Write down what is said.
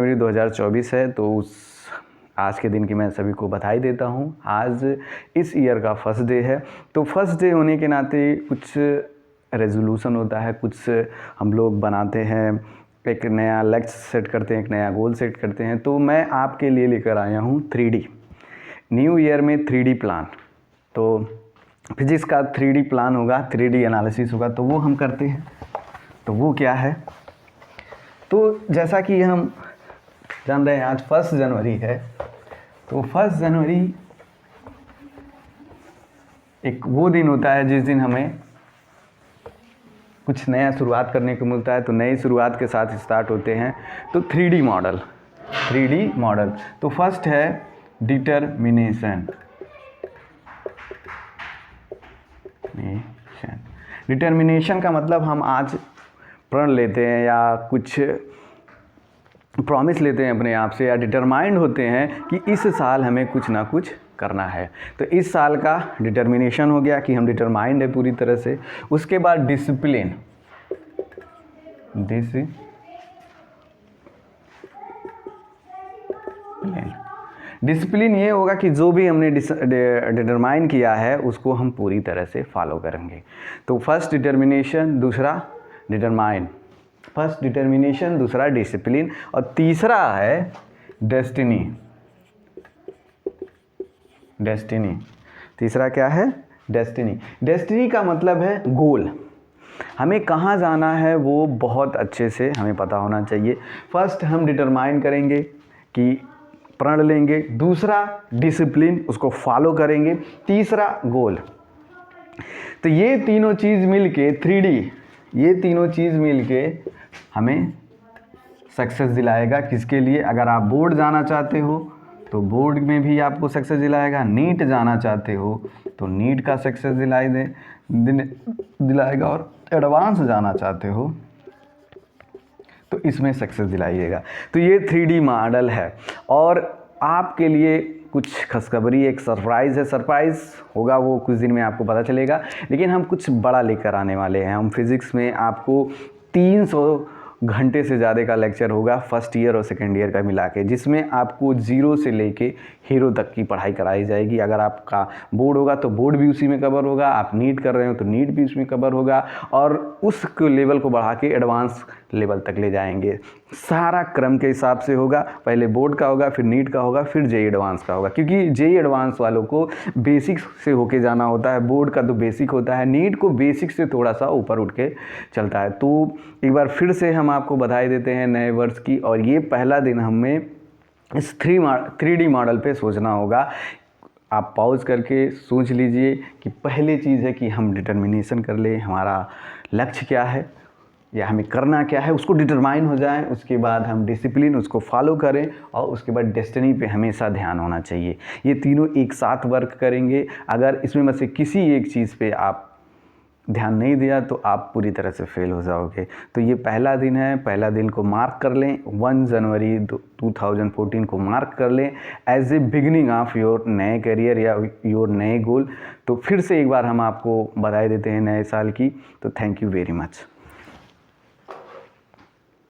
जनवरी 2024 है, तो उस आज के दिन की मैं सभी को बधाई देता हूँ। आज इस ईयर का फर्स्ट डे है, तो फर्स्ट डे होने के नाते कुछ रेजोल्यूशन होता है, कुछ हम लोग बनाते हैं, एक नया लक्ष्य सेट करते हैं, एक नया गोल सेट करते हैं। तो मैं आपके लिए लेकर आया हूँ 3D न्यू ईयर में 3D प्लान। तो फिजिक्स का 3D प्लान होगा, 3D एनालिसिस होगा, तो वो हम करते हैं। तो वो क्या है, तो जैसा कि हम जान रहे हैं आज 1 जनवरी है, तो 1 जनवरी एक वो दिन होता है जिस दिन हमें कुछ नया शुरुआत करने को मिलता है। तो नई शुरुआत के साथ स्टार्ट होते हैं। तो 3D मॉडल तो फर्स्ट है डिटर्मिनेशन। डिटर्मिनेशन का मतलब हम आज प्रण लेते हैं या कुछ प्रॉमिस लेते हैं अपने आप से, या डिटरमाइंड होते हैं कि इस साल हमें कुछ ना कुछ करना है। तो इस साल का डिटर्मिनेशन हो गया कि हम डिटरमाइंड है पूरी तरह से। उसके बाद डिसिप्लिन। डिसिप्लिन ये होगा कि जो भी हमने डिटरमाइन किया है उसको हम पूरी तरह से फॉलो करेंगे। तो फर्स्ट डिटर्मिनेशन, दूसरा डिटरमाइन। फर्स्ट डिटर्मिनेशन, दूसरा डिसिप्लिन, और तीसरा है डेस्टिनी। तीसरा क्या है? डेस्टिनी। डेस्टिनी का मतलब है गोल। हमें कहाँ जाना है वो बहुत अच्छे से हमें पता होना चाहिए। फर्स्ट हम डिटरमाइन करेंगे कि प्रण लेंगे, दूसरा डिसिप्लिन, उसको फॉलो करेंगे, तीसरा गोल। तो ये तीनों चीज़ मिलके 3D, ये तीनों चीज़ मिलके हमें सक्सेस दिलाएगा। किसके लिए? अगर आप बोर्ड जाना चाहते हो तो बोर्ड में भी आपको सक्सेस दिलाएगा, नीट जाना चाहते हो तो नीट का सक्सेस दिलाएगा, और एडवांस जाना चाहते हो तो इसमें सक्सेस दिलाइएगा। तो ये 3D मॉडल है। और आपके लिए कुछ खुशखबरी, एक सरप्राइज़ है। सरप्राइज़ होगा वो कुछ दिन में आपको पता चलेगा, लेकिन हम कुछ बड़ा लेकर आने वाले हैं। हम फिज़िक्स में आपको 300 घंटे से ज़्यादा का लेक्चर होगा, फर्स्ट ईयर और सेकेंड ईयर का मिला के, जिसमें आपको 0 से लेके हीरो तक की पढ़ाई कराई जाएगी। अगर आपका बोर्ड होगा तो बोर्ड भी उसी में कवर होगा, आप नीट कर रहे हो तो नीट भी उसमें कवर होगा, और उस लेवल को बढ़ा के एडवांस लेवल तक ले जाएंगे। सारा क्रम के हिसाब से होगा, पहले बोर्ड का होगा, फिर नीट का होगा, फिर जेईई एडवांस का होगा, क्योंकि जेईई एडवांस वालों को बेसिक्स से होके जाना होता है। बोर्ड का तो बेसिक होता है, नीट को बेसिक से थोड़ा सा ऊपर उठ के चलता है। तो एक बार फिर से हम आपको बधाई देते हैं नए वर्ष की। और ये पहला दिन हमें इस 3D मॉडल पे सोचना होगा। आप पॉज करके सोच लीजिए कि पहली चीज़ है कि हम डिटर्मिनेशन कर लें, हमारा लक्ष्य क्या है या हमें करना क्या है, उसको डिटरमाइन हो जाए। उसके बाद हम डिसिप्लिन, उसको फॉलो करें, और उसके बाद डेस्टिनी पे हमेशा ध्यान होना चाहिए। ये तीनों एक साथ वर्क करेंगे। अगर इसमें में से किसी एक चीज़ पे आप ध्यान नहीं दिया तो आप पूरी तरह से फेल हो जाओगे। तो ये पहला दिन है, पहला दिन को मार्क कर लें, 1 जनवरी 2014 को मार्क कर लें as a beginning of your नए करियर या योर नए गोल। तो फिर से एक बार हम आपको बधाई देते हैं नए साल की। तो थैंक यू वेरी मच।